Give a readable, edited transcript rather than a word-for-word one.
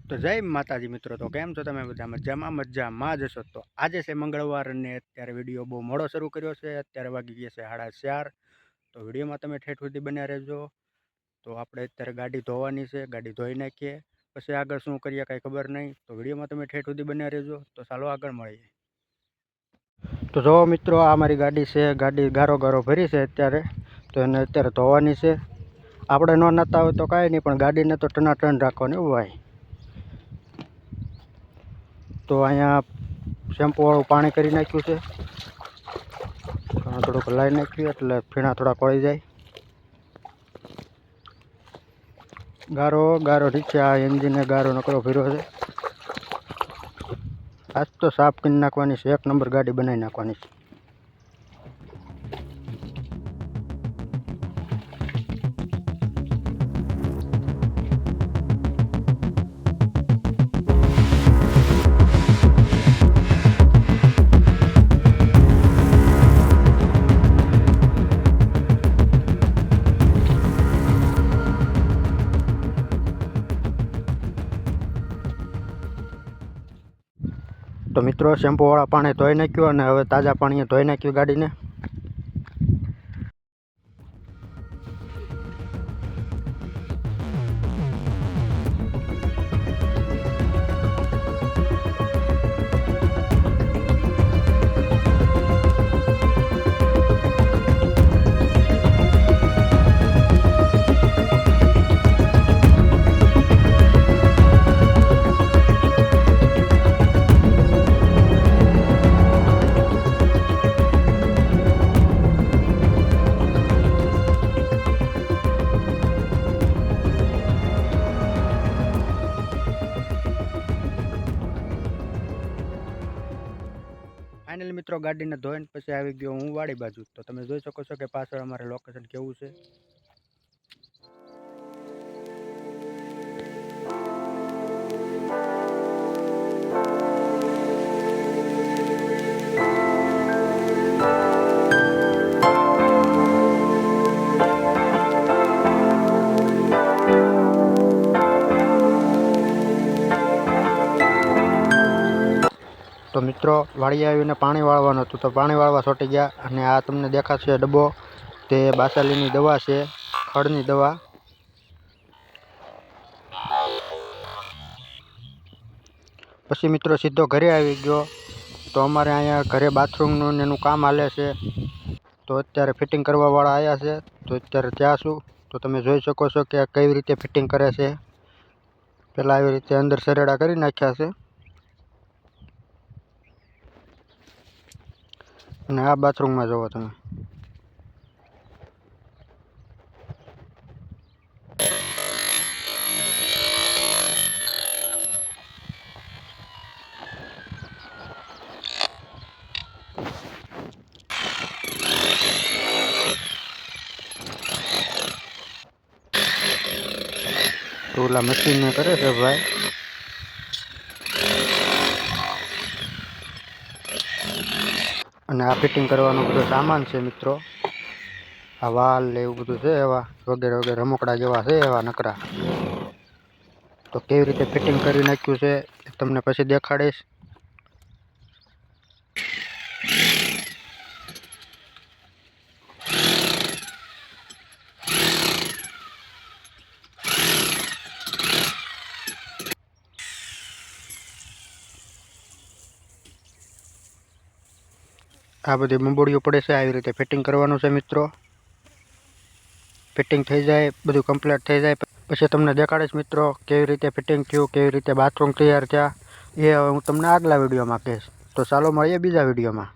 તો જય માતાજી મિત્રો, તો કેમ છો તમે બધા? મજામાં જશો? તો આજે છે મંગળવાર અને અત્યારે વિડીયો બહુ મોડો શરૂ કર્યો છે. અત્યારે વાગી ગયા છે 4:30. તો વિડીયોમાં તમે ઠેઠ સુધી બન્યા રહેજો. તો આપણે અત્યારે ગાડી ધોવાની છે, ગાડી ધોઈ નાખીએ પછી આગળ શું કરીએ કાંઈ ખબર નહીં. તો વિડીયોમાં તમે ઠેઠ સુધી બન્યા રહેજો. તો ચાલો આગળ મળીએ. તો જો મિત્રો, આ મારી ગાડી છે, ગાડી ગારો ભરી છે અત્યારે. તો એને અત્યારે ધોવાની છે. આપણે ન નતા હોય તો કાંઈ નહીં, પણ ગાડીને તો ટનાટન રાખવાની ભાઈ. તો અહીંયા શેમ્પૂવાળું પાણી કરી નાખ્યું છે, થોડુંક લાવી નાખ્યું એટલે ફીણા થોડા કોળી જાય. ગારો નીચે આ એન્જિને ગારો નકરો ફેર્યો છે. આજ તો સાફ કરી નાખવાની છે, 1 નંબર ગાડી બનાવી નાખવાની છે. તો મિત્રો, શેમ્પૂવાળા પાણી ધોઈ નાખ્યું અને હવે તાજા પાણીએ ધોઈ નાખ્યું ગાડીને. ફાઇનલી મિત્રો, ગાડીને ધોઈને પછી આવી ગયો હું વાડી બાજુ. તો તમે જોઈ શકો છો કે પાછળ અમારે લોકેશન કેવું છે. તો મિત્રો, વાડીએ આવીને પાણી વાળવાનું હતું, તો પાણી વાળવા છોટી ગયા. અને આ તમને દેખાશે ડબ્બો, તે બાસાલીની દવા છે, ખડની દવા. પછી મિત્રો સીધો ઘરે આવી ગયો. તો અમારે અહીંયા ઘરે બાથરૂમનું એનું કામ હાલે છે. તો અત્યારે ફિટિંગ કરવાવાળા આવ્યા છે, તો અત્યારે ત્યાં છું. તો તમે જોઈ શકો છો કે કઈ રીતે ફિટિંગ કરે છે. પહેલાં આવી રીતે અંદર સરેડા કરી નાખ્યા છે. અને આ બાથરૂમમાં જુઓ તમે. તો ઓલા મશીનને કરે છે ભાઈ. અને આ ફિટિંગ કરવાનો બધો સામાન છે મિત્રો. આ વાલ ને એવું બધું છે, એવા વગેરે રમકડા જેવા છે એવા નકરા. તો કેવી રીતે ફિટિંગ કરી નાખ્યું છે એ તમને પછી દેખાડીશ. આ બધી બંબોડીઓ પડે છે, આવી રીતે ફિટિંગ કરવાનું છે મિત્રો. ફિટિંગ થઈ જાય, બધું કમ્પ્લીટ થઈ જાય પછી તમને દેખાડીશ મિત્રો કેવી રીતે ફિટિંગ થયું, કેવી રીતે બાથરૂમ તૈયાર થયા. એ હવે હું તમને આગલા વિડીયોમાં કહીશ. તો ચાલો મળીએ બીજા વિડીયોમાં.